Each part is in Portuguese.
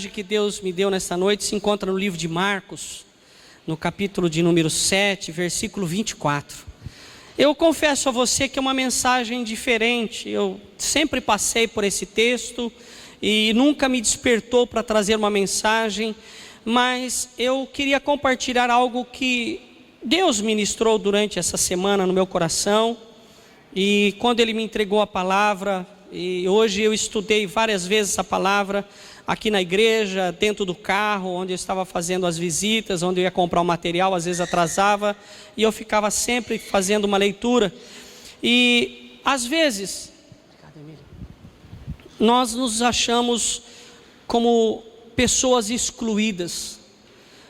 Que Deus me deu nesta noite se encontra no livro de Marcos, no capítulo de número 7, versículo 24. Eu confesso a você que é uma mensagem diferente. Eu sempre passei por esse texto e nunca me despertou para trazer uma mensagem, mas eu queria compartilhar algo que Deus ministrou durante essa semana no meu coração. E quando Ele me entregou a palavra, e hoje eu estudei várias vezes essa palavra aqui na igreja, dentro do carro, onde eu estava fazendo as visitas, onde eu ia comprar o material, às vezes atrasava, e eu ficava sempre fazendo uma leitura. E às vezes nós nos achamos como pessoas excluídas.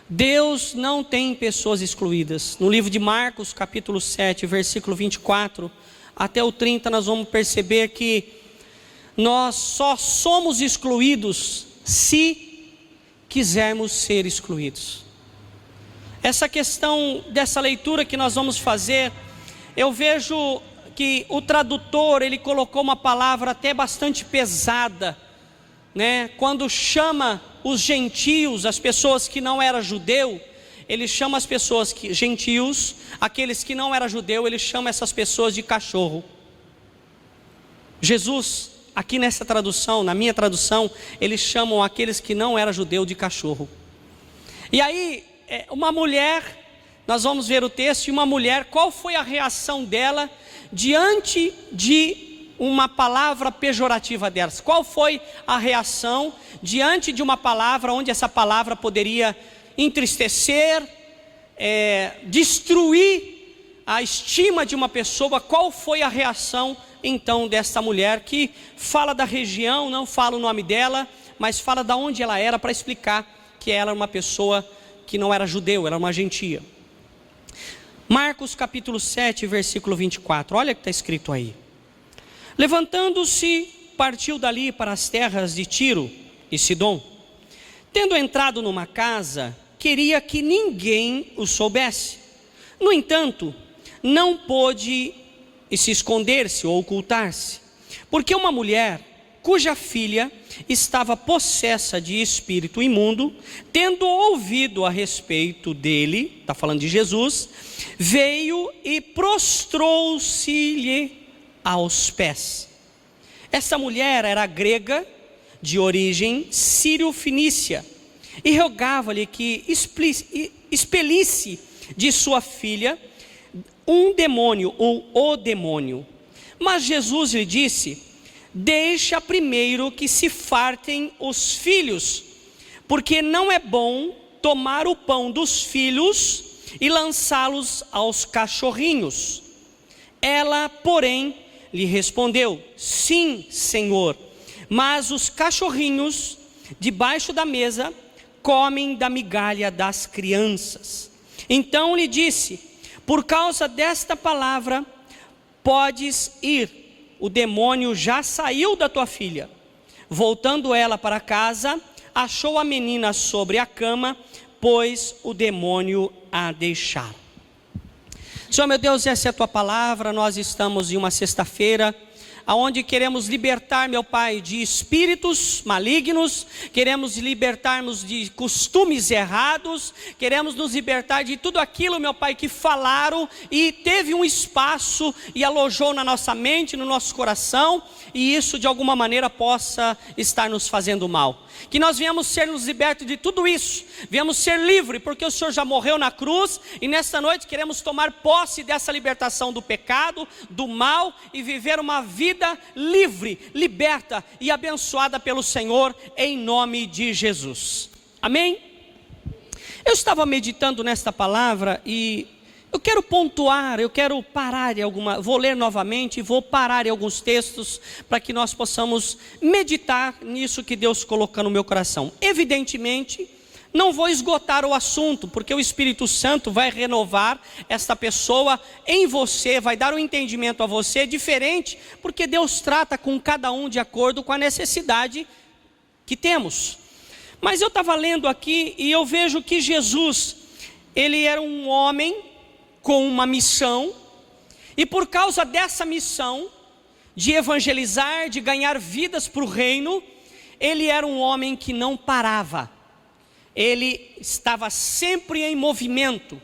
Deus não tem pessoas excluídas. No livro de Marcos, capítulo 7, versículo 24 até o 30, nós vamos perceber que nós só somos excluídos se quisermos ser excluídos. Essa questão dessa leitura que nós vamos fazer, eu vejo que o tradutor, ele colocou uma palavra até bastante pesada, né? Quando chama os gentios, as pessoas que não eram judeu, ele chama as pessoas gentios, aqueles que não eram judeu, ele chama essas pessoas de cachorro. Jesus, aqui nessa tradução, na minha tradução, eles chamam aqueles que não eram judeu de cachorro. E aí, uma mulher, nós vamos ver o texto, e uma mulher, qual foi a reação dela diante de uma palavra pejorativa delas? Qual foi a reação diante de uma palavra onde essa palavra poderia entristecer, destruir a estima de uma pessoa? Qual foi a reação então desta mulher, que fala da região, não fala o nome dela, mas fala de onde ela era, para explicar que ela era uma pessoa que não era judeu, era uma gentia. Marcos capítulo 7, versículo 24, olha o que está escrito aí. Levantando-se, partiu dali para as terras de Tiro e Sidom. Tendo entrado numa casa, queria que ninguém o soubesse. No entanto, não pôde se esconder-se ou ocultar-se, porque uma mulher cuja filha estava possessa de espírito imundo, tendo ouvido a respeito dele, está falando de Jesus, veio e prostrou-se-lhe aos pés. Essa mulher era grega, de origem sírio-fenícia, e rogava-lhe que expelisse de sua filha um demônio ou o demônio. Mas Jesus lhe disse: deixa primeiro que se fartem os filhos, porque não é bom tomar o pão dos filhos e lançá-los aos cachorrinhos. Ela, porém, lhe respondeu: sim, Senhor, mas os cachorrinhos debaixo da mesa comem da migalha das crianças. Então lhe disse: por causa desta palavra, podes ir, o demônio já saiu da tua filha. Voltando ela para casa, achou a menina sobre a cama, pois o demônio a deixara. Senhor meu Deus, essa é a tua palavra. Nós estamos em uma sexta-feira, aonde queremos libertar, meu Pai, de espíritos malignos, queremos libertar-nos de costumes errados, queremos nos libertar de tudo aquilo, meu Pai, que falaram e teve um espaço e alojou na nossa mente, no nosso coração, e isso de alguma maneira possa estar nos fazendo mal. Que nós venhamos ser nos libertos de tudo isso, venhamos ser livres, porque o Senhor já morreu na cruz, e nesta noite queremos tomar posse dessa libertação do pecado, do mal, e viver uma vida livre, liberta e abençoada pelo Senhor, em nome de Jesus. Amém? Eu estava meditando nesta palavra e eu quero pontuar, eu quero parar em vou ler novamente e vou parar em alguns textos para que nós possamos meditar nisso que Deus coloca no meu coração. Evidentemente, não vou esgotar o assunto, porque o Espírito Santo vai renovar esta pessoa em você, vai dar um entendimento a você diferente, porque Deus trata com cada um de acordo com a necessidade que temos. Mas eu estava lendo aqui e eu vejo que Jesus, ele era um homem com uma missão, e por causa dessa missão, de evangelizar, de ganhar vidas para o reino, ele era um homem que não parava, ele estava sempre em movimento,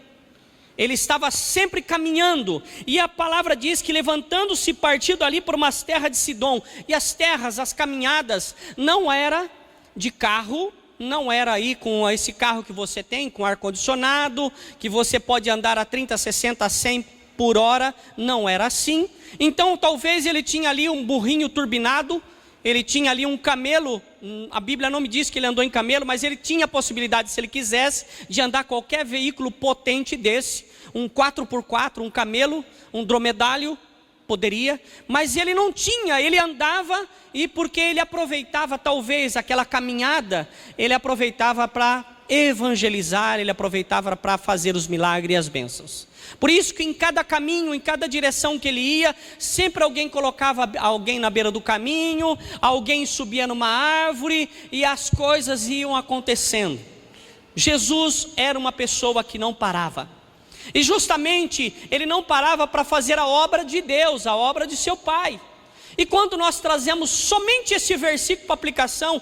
ele estava sempre caminhando, e a palavra diz que levantando-se, partiu dali por umas terras de Sidom, e as terras, as caminhadas, não era de carro, não era aí com esse carro que você tem, com ar-condicionado, que você pode andar a 30, 60, 100 por hora, não era assim. Então talvez ele tinha ali um burrinho turbinado, ele tinha ali um camelo, a Bíblia não me diz que ele andou em camelo, mas ele tinha a possibilidade, se ele quisesse, de andar qualquer veículo potente desse, um 4x4, um camelo, um dromedário, poderia, mas ele não tinha, ele andava, e porque ele aproveitava talvez aquela caminhada, ele aproveitava para evangelizar, ele aproveitava para fazer os milagres e as bênçãos. Por isso que em cada caminho, em cada direção que ele ia, sempre alguém colocava alguém na beira do caminho, alguém subia numa árvore, e as coisas iam acontecendo. Jesus era uma pessoa que não parava, e justamente ele não parava para fazer a obra de Deus, a obra de seu Pai. E quando nós trazemos somente esse versículo para aplicação,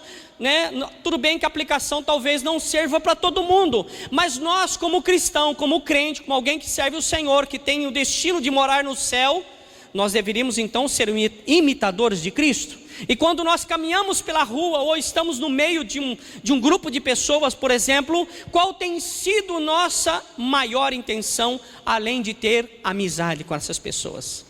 tudo bem que a aplicação talvez não serva para todo mundo, mas nós como cristão, como crente, como alguém que serve o Senhor, que tem o destino de morar no céu, nós deveríamos então ser imitadores de Cristo. E quando nós caminhamos pela rua, ou estamos no meio de um grupo de pessoas, por exemplo, qual tem sido nossa maior intenção, além de ter amizade com essas pessoas?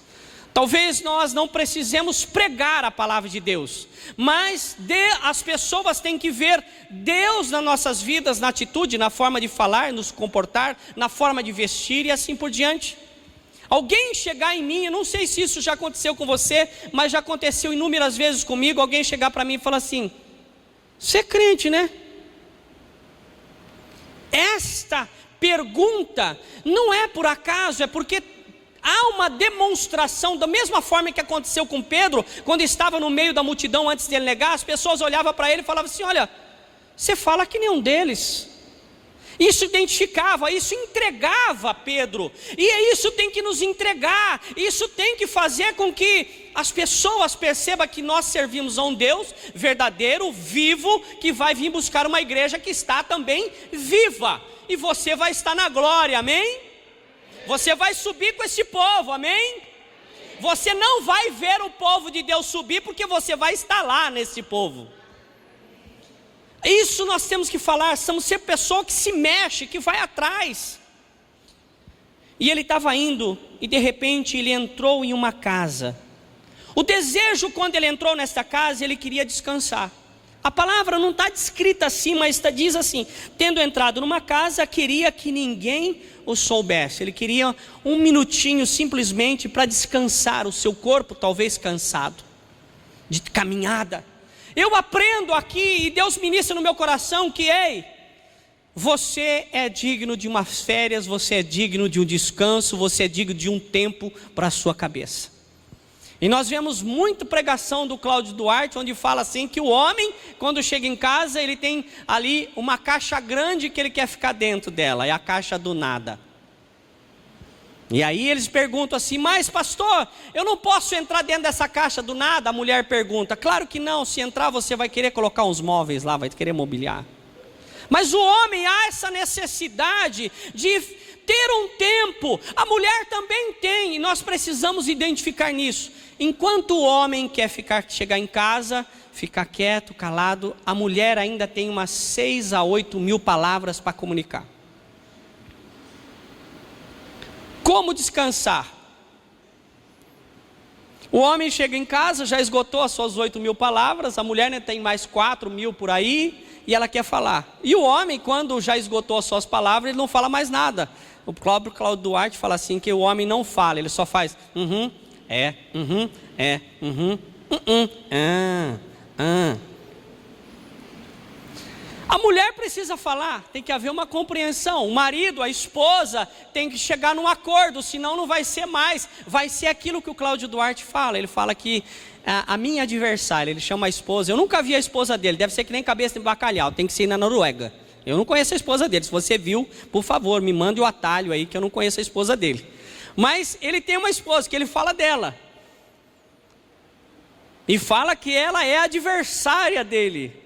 Talvez nós não precisemos pregar a palavra de Deus, mas as pessoas têm que ver Deus nas nossas vidas, na atitude, na forma de falar, nos comportar, na forma de vestir e assim por diante. Alguém chegar em mim, eu não sei se isso já aconteceu com você, mas já aconteceu inúmeras vezes comigo, alguém chegar para mim e falar assim: você é crente, né? Esta pergunta não é por acaso, é porque há uma demonstração, da mesma forma que aconteceu com Pedro, quando estava no meio da multidão antes de ele negar, as pessoas olhavam para ele e falavam assim: olha, você fala que nenhum deles. Isso identificava, isso entregava Pedro, e isso tem que nos entregar, isso tem que fazer com que as pessoas percebam que nós servimos a um Deus verdadeiro, vivo, que vai vir buscar uma igreja que está também viva, e você vai estar na glória, amém? Você vai subir com esse povo, amém? Você não vai ver o povo de Deus subir, porque você vai estar lá nesse povo. Isso nós temos que falar, somos ser pessoa que se mexe, que vai atrás. E ele estava indo, e de repente ele entrou em uma casa. O desejo, quando ele entrou nessa casa, ele queria descansar. A palavra não está descrita assim, mas diz assim: tendo entrado numa casa, queria que ninguém o soubesse. Ele queria um minutinho simplesmente para descansar o seu corpo, talvez cansado, de caminhada. Eu aprendo aqui, e Deus ministra no meu coração que, ei, você é digno de umas férias, você é digno de um descanso, você é digno de um tempo para a sua cabeça. E nós vemos muita pregação do Cláudio Duarte, onde fala assim que o homem, quando chega em casa, ele tem ali uma caixa grande que ele quer ficar dentro dela, é a caixa do nada. E aí eles perguntam assim: mas pastor, eu não posso entrar dentro dessa caixa do nada? A mulher pergunta: claro que não, se entrar você vai querer colocar uns móveis lá, vai querer mobiliar. Mas o homem há essa necessidade de ter um tempo, a mulher também tem, e nós precisamos identificar nisso. Enquanto o homem quer chegar em casa, ficar quieto, calado, a mulher ainda tem umas 6 a 8 mil palavras para comunicar. Como descansar? O homem chega em casa, já esgotou as suas 8 mil palavras, a mulher tem mais 4 mil por aí, e ela quer falar. E o homem, quando já esgotou as suas palavras, ele não fala mais nada. O próprio Cláudio Duarte fala assim, que o homem não fala, ele só faz A mulher precisa falar, tem que haver uma compreensão. O marido, a esposa, tem que chegar num acordo, senão não vai ser mais. Vai ser aquilo que o Cláudio Duarte fala. Ele fala que a minha adversária, ele chama a esposa, eu nunca vi a esposa dele, deve ser que nem cabeça de bacalhau, tem que ser na Noruega. Eu não conheço a esposa dele, se você viu, por favor, me mande o atalho aí, que eu não conheço a esposa dele. Mas ele tem uma esposa, que ele fala dela. E fala que ela é adversária dele.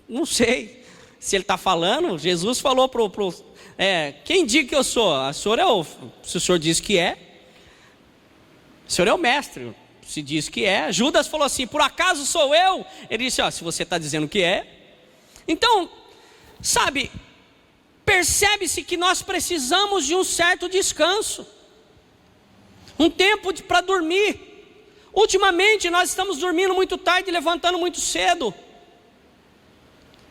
Não sei se ele está falando. Jesus falou quem diz que eu sou? Se o senhor diz que é, o senhor é o mestre. Se diz que é. Judas falou assim: por acaso sou eu? Ele disse: se você está dizendo que é. Então, sabe, percebe-se que nós precisamos de um certo descanso, um tempo para dormir. Ultimamente nós estamos dormindo muito tarde e levantando muito cedo.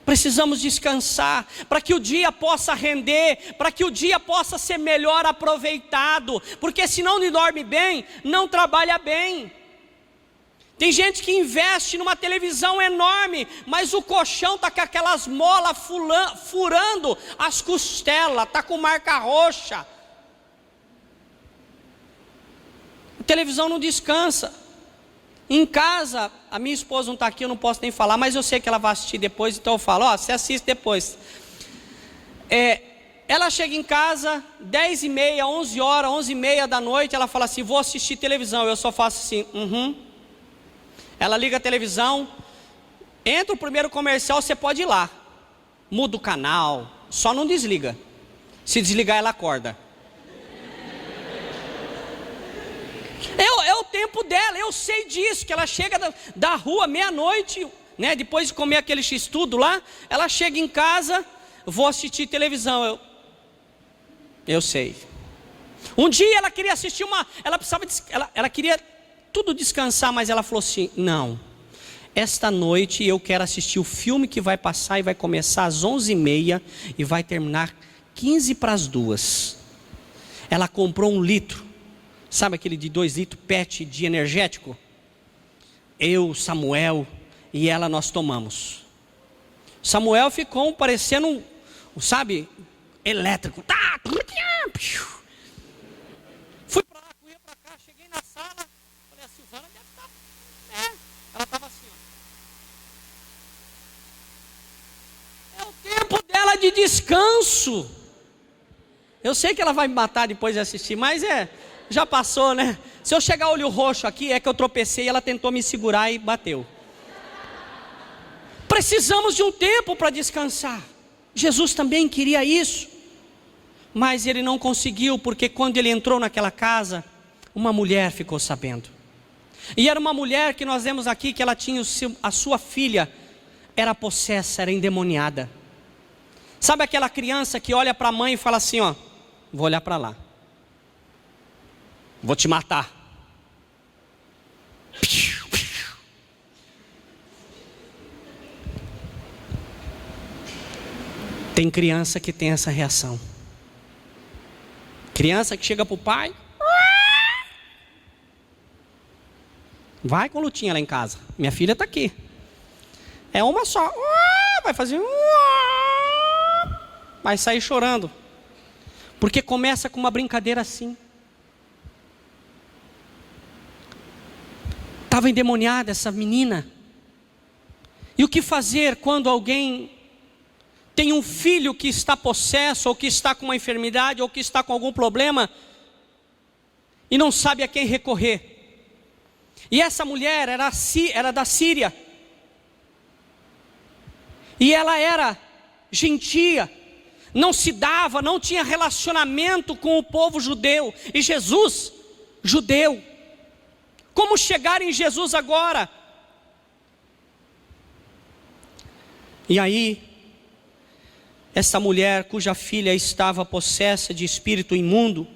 Precisamos descansar, para que o dia possa render, para que o dia possa ser melhor aproveitado, porque se não dorme bem, não trabalha bem. Tem gente que investe numa televisão enorme, mas o colchão está com aquelas molas furando as costelas, está com marca roxa. A televisão não descansa. Em casa, a minha esposa não está aqui, eu não posso nem falar, mas eu sei que ela vai assistir depois, então eu falo: você assiste depois. Ela chega em casa, 10h30, 11 horas, 11h30 da noite, ela fala assim: vou assistir televisão. Eu só faço assim, Ela liga a televisão, entra o primeiro comercial, você pode ir lá, muda o canal, só não desliga. Se desligar, ela acorda. É o tempo dela, eu sei disso, que ela chega da rua meia-noite, né, depois de comer aquele x-tudo lá, ela chega em casa, vou assistir televisão. Eu sei. Um dia ela queria assistir ela queria tudo descansar, mas ela falou assim: não, esta noite eu quero assistir o filme que vai passar e vai começar às 11h30 e vai terminar 11h45. Ela comprou 1 litro. Sabe aquele de 2 litros PET de energético? Eu, Samuel e ela, nós tomamos. Samuel ficou parecendo elétrico. Fui para lá, corri para cá, cheguei na sala, falei: a Silvana deve estar. Ela estava assim, É o tempo dela de descanso. Eu sei que ela vai me matar depois de assistir, mas já passou, né? Se eu chegar olho roxo aqui, é que eu tropecei e ela tentou me segurar e bateu. Precisamos de um tempo para descansar. Jesus também queria isso, mas ele não conseguiu, porque quando ele entrou naquela casa, uma mulher ficou sabendo. E era uma mulher que nós vemos aqui, que ela tinha a sua filha, era possessa, era endemoniada. Sabe aquela criança que olha para a mãe e fala assim: vou olhar para lá, vou te matar. Tem criança que tem essa reação. Criança que chega para o pai, vai com lutinha lá em casa. Minha filha está aqui. É uma só. Vai fazer. Vai sair chorando. Porque começa com uma brincadeira assim. Estava endemoniada essa menina. E o que fazer quando alguém tem um filho que está possesso, ou que está com uma enfermidade, ou que está com algum problema, e não sabe a quem recorrer? E essa mulher era da Síria. E ela era gentia, não se dava, não tinha relacionamento com o povo judeu. E Jesus, judeu. Como chegar em Jesus agora? E aí, essa mulher cuja filha estava possessa de espírito imundo,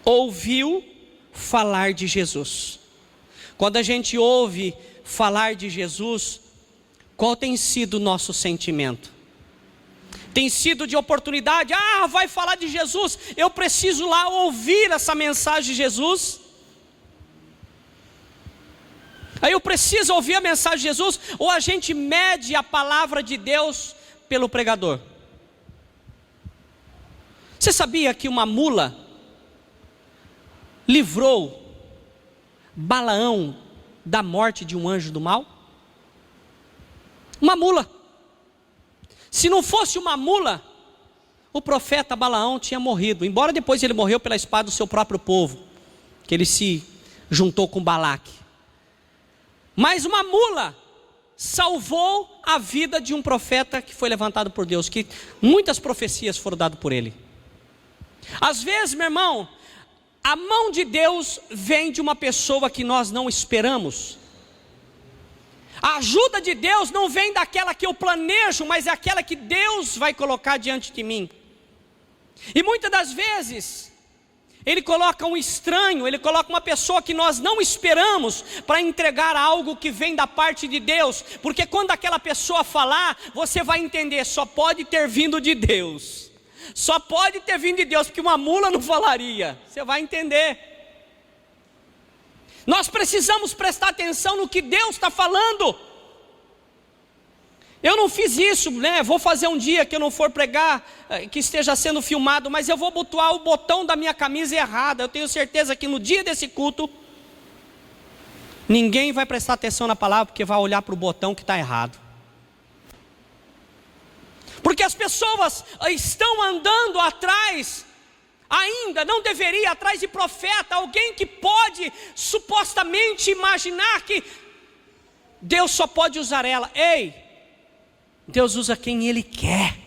ouviu falar de Jesus. Quando a gente ouve falar de Jesus, qual tem sido o nosso sentimento? Tem sido de oportunidade? Vai falar de Jesus, eu preciso lá ouvir essa mensagem de Jesus. Aí eu preciso ouvir a mensagem de Jesus, ou a gente mede a palavra de Deus pelo pregador? Você sabia que uma mula livrou Balaão da morte de um anjo do mal? Uma mula. Se não fosse uma mula, o profeta Balaão tinha morrido, embora depois ele morreu pela espada do seu próprio povo, que ele se juntou com Balaque. Mas uma mula salvou a vida de um profeta que foi levantado por Deus, que muitas profecias foram dadas por ele. Às vezes, meu irmão, a mão de Deus vem de uma pessoa que nós não esperamos. A ajuda de Deus não vem daquela que eu planejo, mas é aquela que Deus vai colocar diante de mim. E muitas das vezes, Ele coloca um estranho, Ele coloca uma pessoa que nós não esperamos para entregar algo que vem da parte de Deus. Porque quando aquela pessoa falar, você vai entender, só pode ter vindo de Deus. Só pode ter vindo de Deus, porque uma mula não falaria. Você vai entender. Nós precisamos prestar atenção no que Deus está falando. Eu não fiz isso, né? Vou fazer um dia que eu não for pregar, que esteja sendo filmado, mas eu vou botar o botão da minha camisa errada. Eu tenho certeza que no dia desse culto, ninguém vai prestar atenção na palavra, porque vai olhar para o botão que está errado. Porque as pessoas estão andando atrás, ainda não deveria ir atrás de profeta, alguém que pode supostamente imaginar que Deus só pode usar ela. Ei, Deus usa quem Ele quer.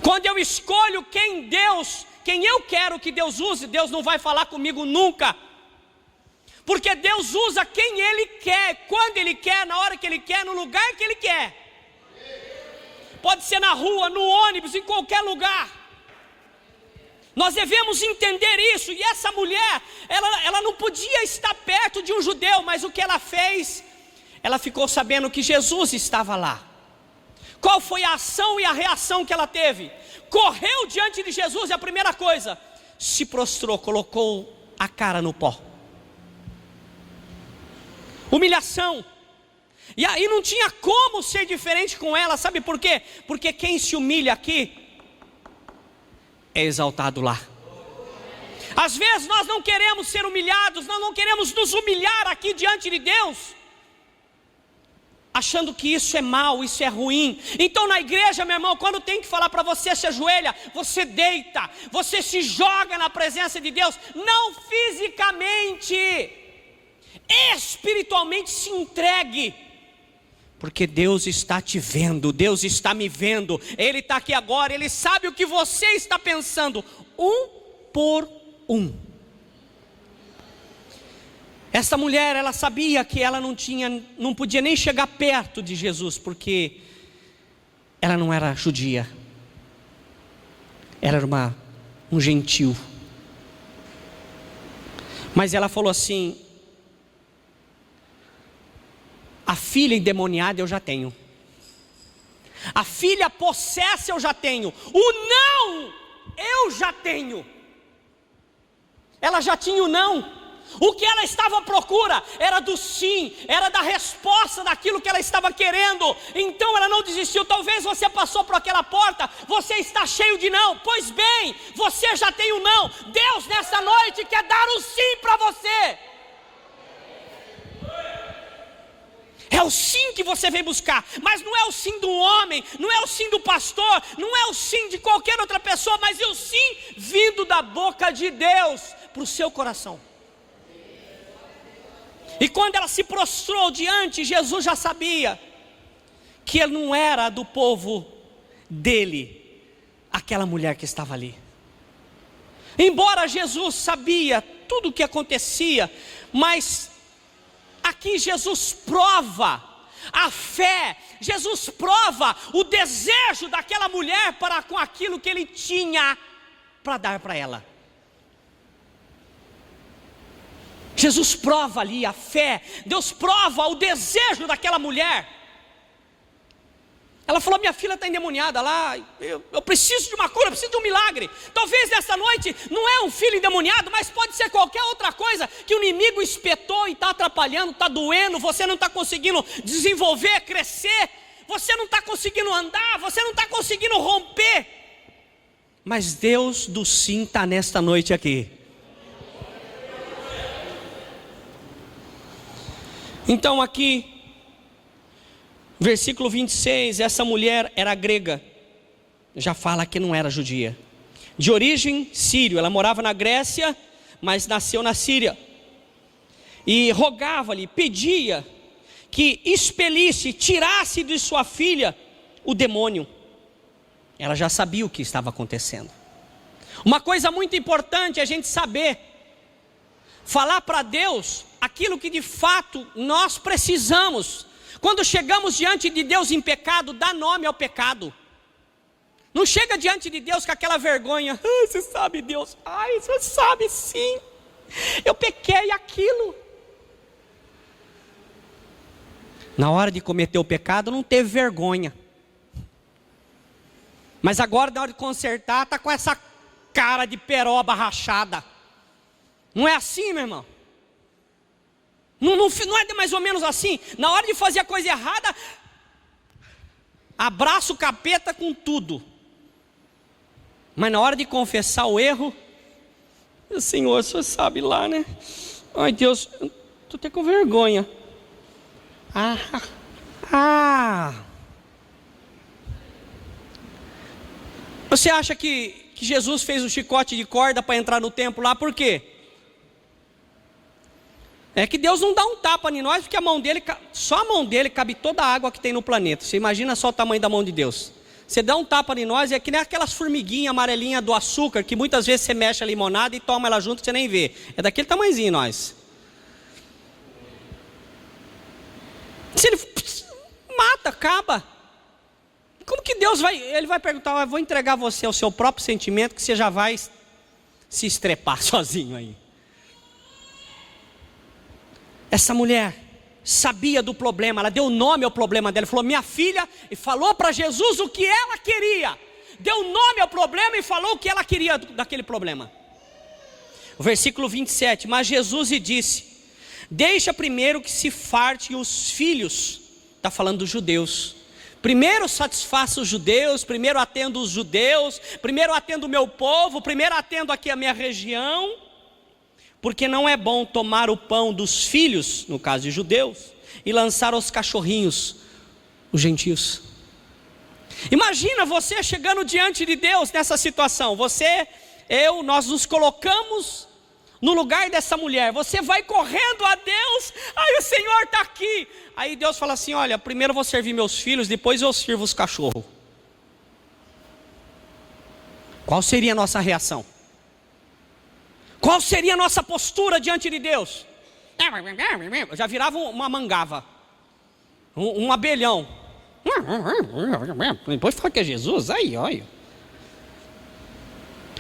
Quando eu escolho quem eu quero que Deus use, Deus não vai falar comigo nunca. Porque Deus usa quem Ele quer, quando Ele quer, na hora que Ele quer, no lugar que Ele quer. Pode ser na rua, no ônibus, em qualquer lugar. Nós devemos entender isso. E essa mulher, ela não podia estar perto de um judeu, mas o que ela fez? Ela ficou sabendo que Jesus estava lá. Qual foi a ação e a reação que ela teve? Correu diante de Jesus e a primeira coisa, se prostrou, colocou a cara no pó. Humilhação. E aí não tinha como ser diferente com ela, sabe por quê? Porque quem se humilha aqui é exaltado lá. Às vezes nós não queremos ser humilhados, nós não queremos nos humilhar aqui diante de Deus, achando que isso é mal, isso é ruim. Então na igreja, meu irmão, quando tem que falar para você, se ajoelha, você deita, você se joga na presença de Deus, não fisicamente, espiritualmente se entregue. Porque Deus está te vendo, Deus está me vendo, Ele está aqui agora, Ele sabe o que você está pensando, um por um. Essa mulher, ela sabia que ela não podia nem chegar perto de Jesus, porque ela não era judia, ela era um gentil. Mas ela falou assim: a filha endemoniada eu já tenho, a filha possessa eu já tenho, o não eu já tenho. Ela já tinha o não. O que ela estava à procura era do sim, era da resposta daquilo que ela estava querendo. Então ela não desistiu. Talvez você passou por aquela porta, você está cheio de não. Pois bem, você já tem o não. Deus nessa noite quer dar o sim para você. É o sim que você vem buscar, mas não é o sim do homem, não é o sim do pastor, não é o sim de qualquer outra pessoa, mas é o sim vindo da boca de Deus para o seu coração. E quando ela se prostrou diante, Jesus já sabia que ele não era do povo dele, aquela mulher que estava ali. Embora Jesus sabia tudo o que acontecia, mas aqui Jesus prova a fé, Jesus prova o desejo daquela mulher para com aquilo que ele tinha para dar para ela. Jesus prova ali a fé, Deus prova o desejo daquela mulher. Ela falou: minha filha está endemoniada lá, eu preciso de uma cura, eu preciso de um milagre. Talvez nessa noite não é um filho endemoniado, mas pode ser qualquer outra coisa que o inimigo espetou e está atrapalhando, está doendo, você não está conseguindo desenvolver, crescer, você não está conseguindo andar, você não está conseguindo romper. Mas Deus do sim está nesta noite aqui. Então aqui, versículo 26, essa mulher era grega, já fala que não era judia, de origem sírio, ela morava na Grécia, mas nasceu na Síria. e rogava-lhe, pedia que expelisse, tirasse de sua filha o demônio. Ela já sabia o que estava acontecendo. Uma coisa muito importante é a gente saber falar para Deus aquilo que de fato nós precisamos. Quando chegamos diante de Deus em pecado, dá nome ao pecado. Não chega diante de Deus com aquela vergonha. Você sabe, Deus? Ai, você sabe sim. Eu pequei aquilo. Na hora de cometer o pecado, não teve vergonha. Mas agora, na hora de consertar, está com essa cara de peroba rachada. Não é assim, meu irmão? Não é mais ou menos assim? Na hora de fazer a coisa errada, abraça o capeta com tudo. Mas na hora de confessar o erro, Senhor, o Senhor sabe lá, né? Ai, Deus, estou até com vergonha. Você acha que Jesus fez um chicote de corda para entrar no templo lá, por quê? É que Deus não dá um tapa em nós, porque a mão dele, só a mão dele cabe toda a água que tem no planeta. Você imagina só o tamanho da mão de Deus. Você dá um tapa em nós, é que nem aquelas formiguinhas amarelinhas do açúcar, que muitas vezes você mexe a limonada e toma ela junto, você nem vê. É daquele tamanhozinho nós. Se ele mata, acaba. Como que Deus vai, ele vai perguntar, vou entregar você ao seu próprio sentimento, que você já vai se estrepar sozinho aí. Essa mulher sabia do problema, ela deu nome ao problema dela, falou, minha filha, e falou para Jesus o que ela queria, deu nome ao problema e falou o que ela queria daquele problema. O versículo 27, mas Jesus lhe disse, deixa primeiro que se fartem os filhos, está falando dos judeus, primeiro satisfaça os judeus, primeiro atendo os judeus, primeiro atendo o meu povo, primeiro atendo aqui a minha região, porque não é bom tomar o pão dos filhos, no caso de judeus, e lançar aos cachorrinhos, os gentios. Imagina você chegando diante de Deus nessa situação, nós nos colocamos no lugar dessa mulher, você vai correndo a Deus, o Senhor está aqui, aí Deus fala assim, olha, primeiro eu vou servir meus filhos, depois eu sirvo os cachorros. Qual seria a nossa reação? Qual seria a nossa postura diante de Deus? Eu já virava uma mangava, um abelhão. Depois fala que é Jesus, aí, olha.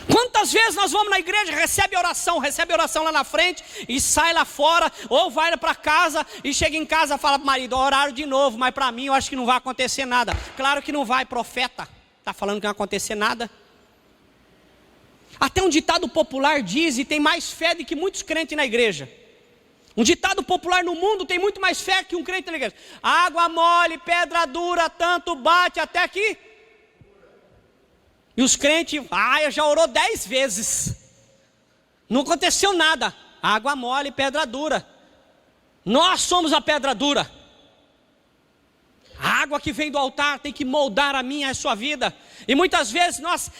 Quantas vezes nós vamos na igreja, recebe oração lá na frente e sai lá fora, ou vai para casa e chega em casa e fala para o marido, oraram de novo, mas para mim eu acho que não vai acontecer nada. Claro que não vai, profeta, está falando que não vai acontecer nada. Até um ditado popular diz, e tem mais fé do que muitos crentes na igreja. Um ditado popular no mundo tem muito mais fé que um crente na igreja. Água mole, pedra dura, tanto bate até que... E os crentes, eu já orou 10 vezes. Não aconteceu nada. Água mole, pedra dura. Nós somos a pedra dura. A água que vem do altar tem que moldar a minha e a sua vida. E muitas vezes nós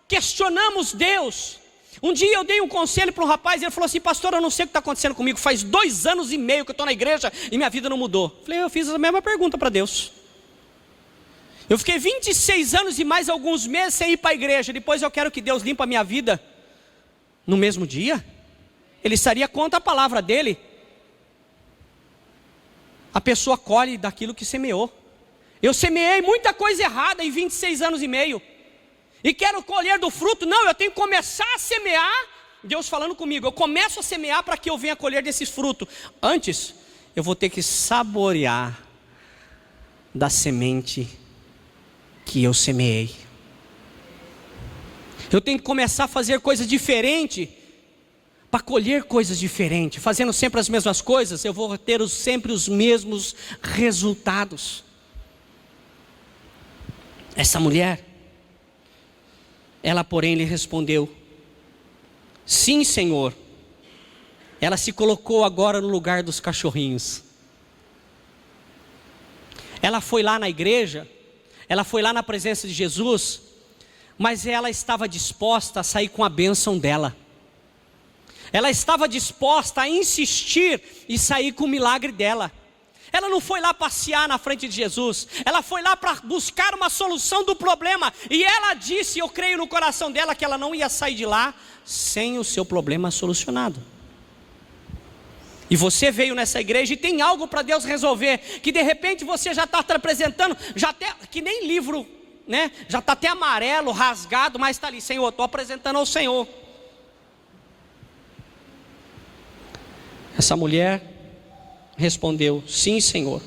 questionamos Deus. Um dia eu dei um conselho para um rapaz, ele falou assim, pastor, eu não sei o que está acontecendo comigo, faz 2 anos e meio que eu estou na igreja e minha vida não mudou. Eu fiz a mesma pergunta para Deus. Eu fiquei 26 anos e mais alguns meses sem ir para a igreja, depois eu quero que Deus limpe a minha vida no mesmo dia? Ele estaria contra a palavra dele. A pessoa colhe daquilo que semeou. Eu semeei muita coisa errada em 26 anos e meio. E quero colher do fruto, não, eu tenho que começar a semear, Deus falando comigo, eu começo a semear para que eu venha colher desses frutos, antes, eu vou ter que saborear da semente que eu semeei, eu tenho que começar a fazer coisas diferentes, para colher coisas diferentes, fazendo sempre as mesmas coisas, eu vou ter sempre os mesmos resultados. Essa mulher, ela porém lhe respondeu, sim Senhor. Ela se colocou agora no lugar dos cachorrinhos. Ela foi lá na igreja, ela foi lá na presença de Jesus, mas ela estava disposta a sair com a bênção dela. Ela estava disposta a insistir e sair com o milagre dela. Ela não foi lá passear na frente de Jesus, ela foi lá para buscar uma solução do problema. E ela disse, eu creio no coração dela, que ela não ia sair de lá sem o seu problema solucionado. E você veio nessa igreja e tem algo para Deus resolver, que de repente você já está apresentando, já até, que nem livro, né? Já está até amarelo, rasgado, mas está ali, Senhor, estou apresentando ao Senhor. Essa mulher respondeu, sim, Senhor,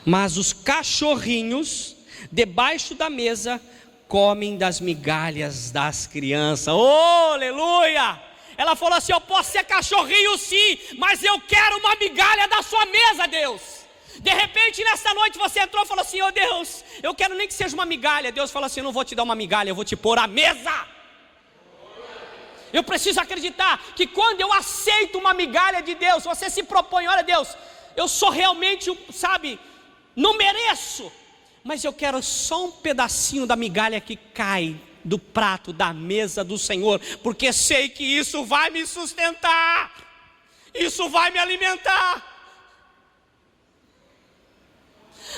mas os cachorrinhos debaixo da mesa comem das migalhas das crianças. Oh, aleluia! Ela falou assim, eu posso ser cachorrinho sim, mas eu quero uma migalha da sua mesa, Deus. De repente nessa noite você entrou e falou assim, oh Deus, eu quero nem que seja uma migalha. Deus falou assim, eu não vou te dar uma migalha, eu vou te pôr à mesa. Eu preciso acreditar que quando eu aceito uma migalha de Deus, você se propõe, olha Deus, eu sou realmente, sabe, não mereço, mas eu quero só um pedacinho da migalha que cai do prato da mesa do Senhor, porque sei que isso vai me sustentar, isso vai me alimentar.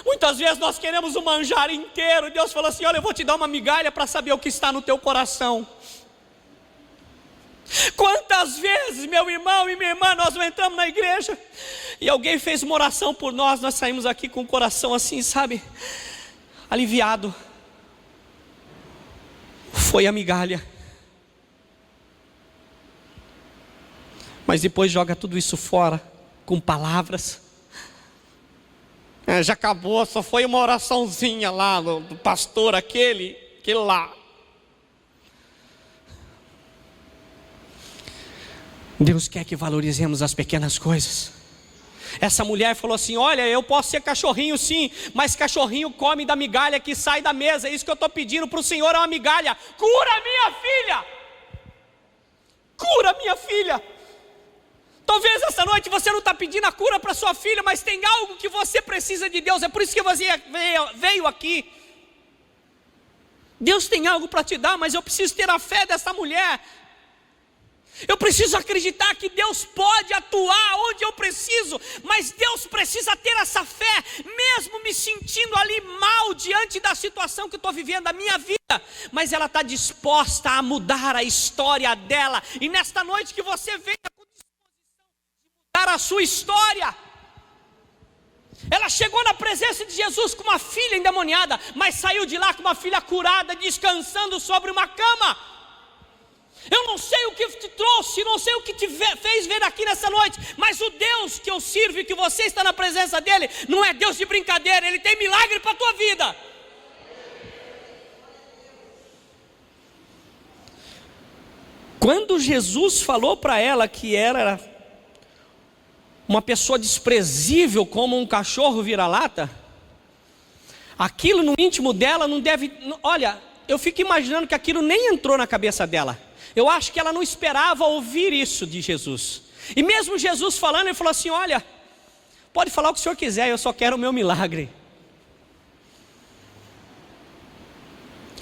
Muitas vezes nós queremos o manjar inteiro. Deus falou assim, olha, eu vou te dar uma migalha para saber o que está no teu coração. Quantas vezes, meu irmão e minha irmã, nós não entramos na igreja e alguém fez uma oração por nós, nós saímos aqui com o coração assim, sabe, aliviado. Foi a migalha, mas depois joga tudo isso fora com palavras. Já acabou, só foi uma oraçãozinha lá do pastor aquele lá. Deus quer que valorizemos as pequenas coisas. Essa mulher falou assim, olha, eu posso ser cachorrinho sim, mas cachorrinho come da migalha que sai da mesa. Isso que eu estou pedindo para o Senhor é uma migalha. Cura minha filha, cura minha filha. Talvez essa noite você não está pedindo a cura para sua filha, mas tem algo que você precisa de Deus. É por isso que você veio aqui. Deus tem algo para te dar, mas eu preciso ter a fé dessa mulher. Eu preciso acreditar que Deus pode atuar onde eu preciso, mas Deus precisa ter essa fé, mesmo me sentindo ali mal diante da situação que eu estou vivendo da minha vida, mas ela está disposta a mudar a história dela. E nesta noite que você venha com disposição de mudar a sua história. Ela chegou na presença de Jesus com uma filha endemoniada, mas saiu de lá com uma filha curada, descansando sobre uma cama. Eu não sei o que te trouxe, não sei o que te fez ver aqui nessa noite, mas o Deus que eu sirvo e que você está na presença dele, não é Deus de brincadeira, ele tem milagre para a tua vida. Quando Jesus falou para ela que era uma pessoa desprezível como um cachorro vira-lata, aquilo no íntimo dela não deve, olha, eu fico imaginando que aquilo nem entrou na cabeça dela. Eu acho que ela não esperava ouvir isso de Jesus. E mesmo Jesus falando, ele falou assim, olha, pode falar o que o senhor quiser, eu só quero o meu milagre.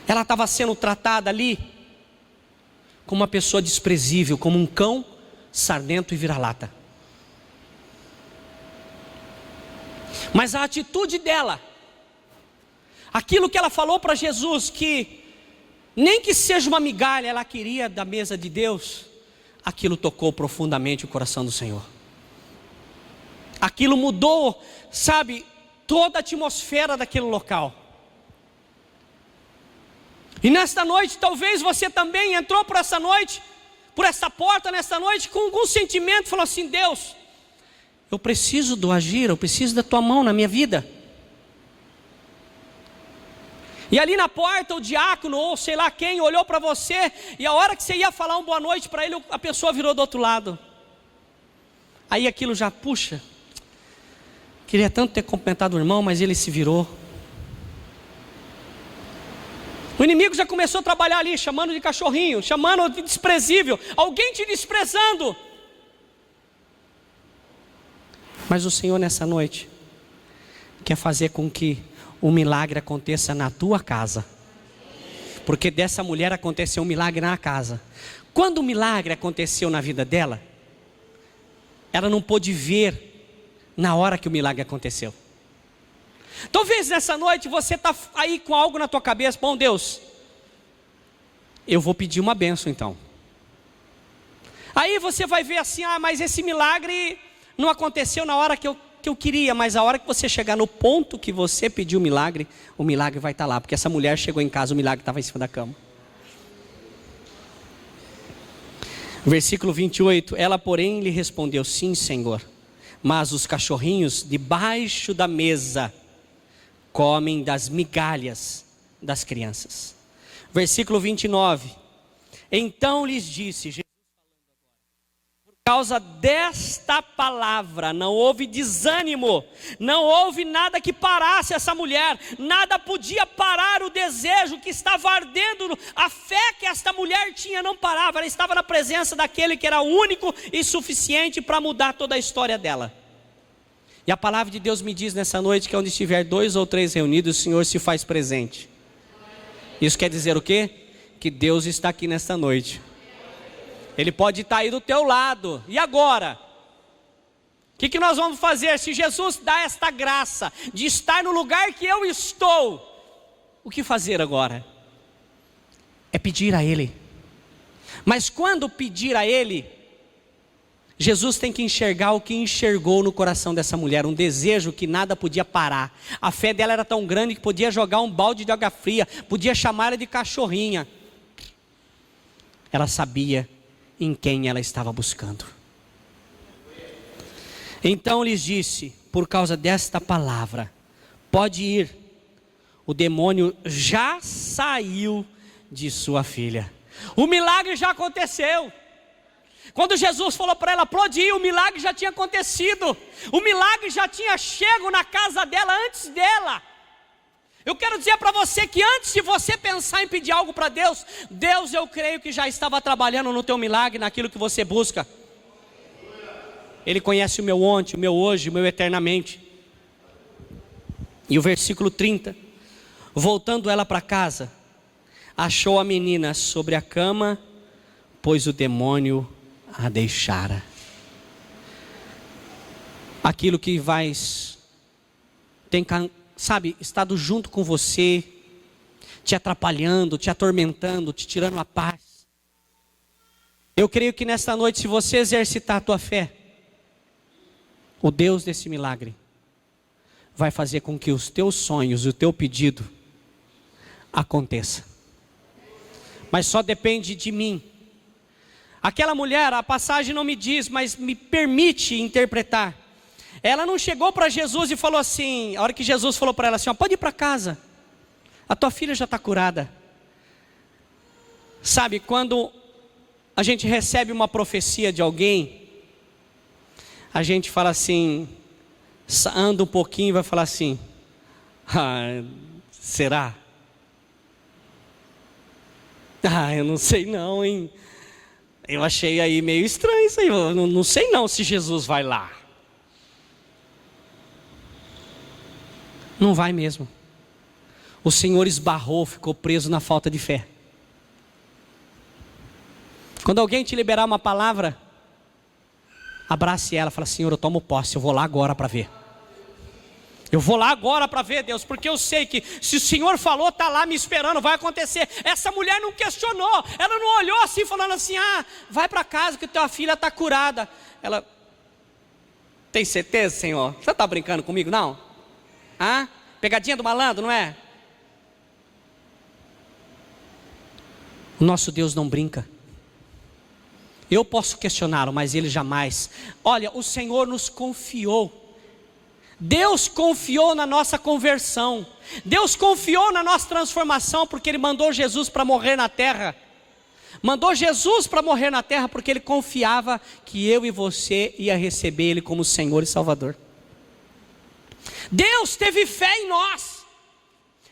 Ela estava sendo tratada ali como uma pessoa desprezível, como um cão sardento e vira-lata. Mas a atitude dela, aquilo que ela falou para Jesus, que nem que seja uma migalha ela queria da mesa de Deus, aquilo tocou profundamente o coração do Senhor. Aquilo mudou, sabe, toda a atmosfera daquele local. E nesta noite, talvez você também entrou por essa noite, por essa porta nesta noite, com algum sentimento, falou assim, Deus, eu preciso do agir, eu preciso da tua mão na minha vida. E ali na porta o diácono ou sei lá quem olhou para você, e a hora que você ia falar uma boa noite para ele, a pessoa virou do outro lado. Aí aquilo já, puxa, queria tanto ter cumprimentado o irmão, mas ele se virou. O inimigo já começou a trabalhar ali, chamando de cachorrinho, chamando de desprezível, alguém te desprezando. Mas o Senhor nessa noite quer fazer com que o milagre aconteça na tua casa. Porque dessa mulher aconteceu um milagre na casa. Quando o milagre aconteceu na vida dela, ela não pôde ver na hora que o milagre aconteceu. Talvez nessa noite você está aí com algo na tua cabeça. Bom, Deus, eu vou pedir uma bênção então. Aí você vai ver assim, mas esse milagre não aconteceu na hora que eu queria, mas a hora que você chegar no ponto que você pediu o milagre vai estar lá, porque essa mulher chegou em casa, o milagre estava em cima da cama. Versículo 28, ela porém lhe respondeu, sim, Senhor, mas os cachorrinhos debaixo da mesa comem das migalhas das crianças. Versículo 29, então lhes disse, por causa desta palavra, não houve desânimo, não houve nada que parasse essa mulher, nada podia parar o desejo que estava ardendo, a fé que esta mulher tinha não parava, ela estava na presença daquele que era único e suficiente para mudar toda a história dela. E a palavra de Deus me diz nessa noite que onde estiver 2 ou 3 reunidos, o Senhor se faz presente. Isso quer dizer o quê? Que Deus está aqui nesta noite. Ele pode estar aí do teu lado. E agora? O que nós vamos fazer? Se Jesus dá esta graça de estar no lugar que eu estou, o que fazer agora? É pedir a Ele. Mas quando pedir a Ele, Jesus tem que enxergar o que enxergou no coração dessa mulher, um desejo que nada podia parar. A fé dela era tão grande que podia jogar um balde de água fria, podia chamar ela de cachorrinha. Ela sabia em quem ela estava buscando. Então lhes disse, por causa desta palavra, pode ir, o demônio já saiu de sua filha. O milagre já aconteceu. Quando Jesus falou para ela, pode ir, o milagre já tinha acontecido. O milagre já tinha chego na casa dela antes dela. Eu quero dizer para você que antes de você pensar em pedir algo para Deus, Deus eu creio que já estava trabalhando no teu milagre, naquilo que você busca. Ele conhece o meu ontem, o meu hoje, o meu eternamente. E o versículo 30, voltando ela para casa, achou a menina sobre a cama, pois o demônio a deixara. Aquilo que tem estado junto com você, te atrapalhando, te atormentando, te tirando a paz. Eu creio que nesta noite, se você exercitar a tua fé, o Deus desse milagre vai fazer com que os teus sonhos, o teu pedido aconteça. Mas só depende de mim. Aquela mulher, a passagem não me diz, mas me permite interpretar. Ela não chegou para Jesus e falou assim, a hora que Jesus falou para ela assim, pode ir para casa, a tua filha já está curada. Sabe, quando a gente recebe uma profecia de alguém, a gente fala assim, anda um pouquinho e vai falar assim, será? Eu não sei não, hein? Eu achei aí meio estranho isso aí, eu não sei não se Jesus vai lá. Não vai mesmo. O Senhor esbarrou, ficou preso na falta de fé. Quando alguém te liberar uma palavra, abrace ela, fala, Senhor, eu tomo posse, eu vou lá agora para ver. Eu vou lá agora para ver, Deus, porque eu sei que se o Senhor falou, está lá me esperando, vai acontecer. Essa mulher não questionou, ela não olhou assim, falando assim, vai para casa que tua filha está curada. Ela, tem certeza, Senhor? Você está brincando comigo, não? Pegadinha do malandro, não é? O nosso Deus não brinca. Eu posso questioná-lo, mas Ele jamais. Olha, o Senhor nos confiou. Deus confiou na nossa conversão. Deus confiou na nossa transformação, porque Ele mandou Jesus para morrer na terra. Mandou Jesus para morrer na terra, porque Ele confiava que eu e você ia receber Ele como Senhor e Salvador. Deus teve fé em nós.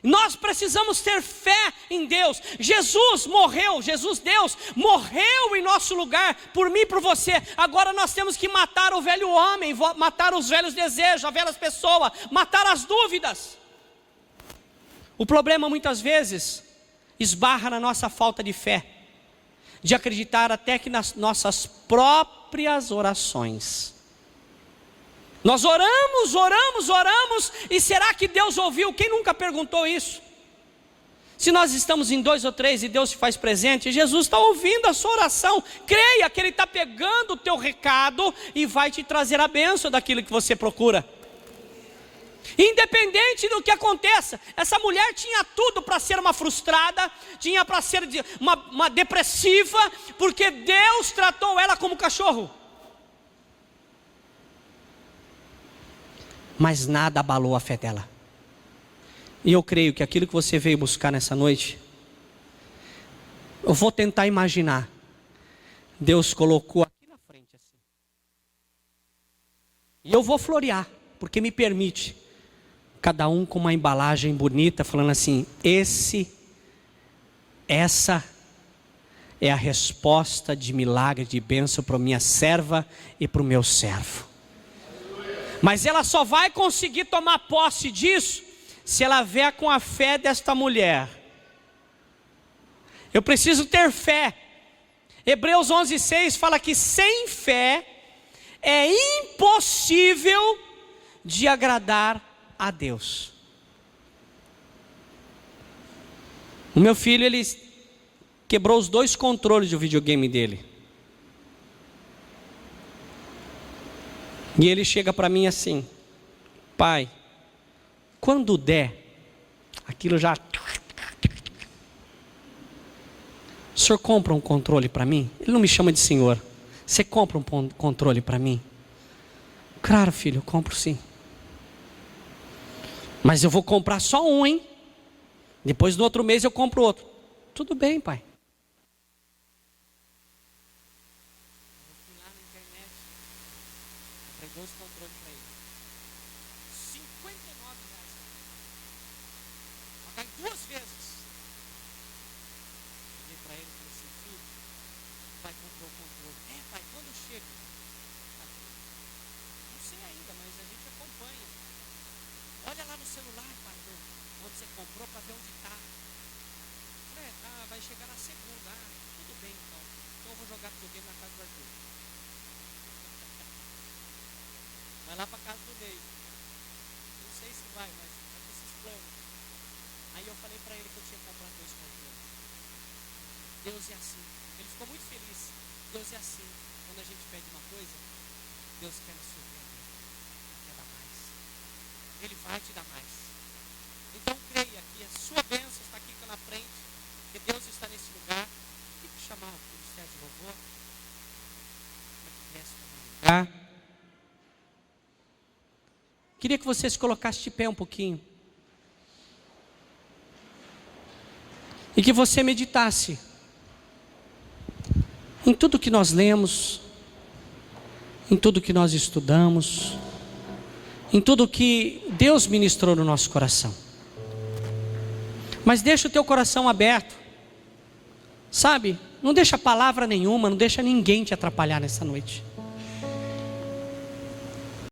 Nós precisamos ter fé em Deus. Jesus Deus morreu em nosso lugar, por mim e por você. Agora nós temos que matar o velho homem, matar os velhos desejos, as velhas pessoas, matar as dúvidas. O problema muitas vezes esbarra na nossa falta de fé. de acreditar até que nas nossas próprias orações. Nós oramos, oramos, oramos, e será que Deus ouviu? Quem nunca perguntou isso? Se nós estamos em 2 ou 3 e Deus se faz presente, Jesus está ouvindo a sua oração. Creia que Ele está pegando o teu recado e vai te trazer a bênção daquilo que você procura. Independente do que aconteça, essa mulher tinha tudo para ser uma frustrada, tinha para ser uma depressiva, porque Deus tratou ela como cachorro. Mas nada abalou a fé dela. E eu creio que aquilo que você veio buscar nessa noite, eu vou tentar imaginar. Deus colocou aqui na frente assim. E eu vou florear, porque me permite. Cada um com uma embalagem bonita, falando assim: essa é a resposta de milagre, de bênção para minha serva e para o meu servo. Mas ela só vai conseguir tomar posse disso se ela vier com a fé desta mulher. Eu preciso ter fé. Hebreus 11:6 fala que sem fé é impossível de agradar a Deus. O meu filho, ele quebrou os 2 controles do videogame dele. E ele chega para mim assim: pai, quando der, aquilo já... O senhor compra um controle para mim? Ele não me chama de senhor. Você compra um controle para mim? Claro, filho, eu compro sim. Mas eu vou comprar só um, hein? Depois no outro mês eu compro outro. Tudo bem, pai. Eu fui lá na internet, comprei 2 controles para ele. R$59. Pagar 2 vezes. Cheguei para ele e falei assim: filho, o pai comprou o controle. Pai, quando chega? Não sei ainda, mas a gente acompanha. Olha lá no celular, pai, onde você comprou, para ver onde está. Vai chegar na segunda. Tudo bem então. Então eu vou jogar videogame na casa do Arthur. Vai lá para casa do Ney. Não sei se vai, mas é esses planos. Aí eu falei para ele que eu tinha comprado 2 controles. Deus é assim. Ele ficou muito feliz. Deus é assim. Quando a gente pede uma coisa, Deus quer nos surpreender. Ele quer dar mais. Ele vai te dar mais. Então creia que a sua bênção está aqui na frente, que Deus está nesse lugar. Tem que chamar o ministério de louvor para que desce para um lugar. Queria que você se colocasse de pé um pouquinho e que você meditasse em tudo que nós lemos, em tudo que nós estudamos, em tudo que Deus ministrou no nosso coração. Mas deixa o teu coração aberto, sabe? Não deixa palavra nenhuma, não deixa ninguém te atrapalhar nessa noite.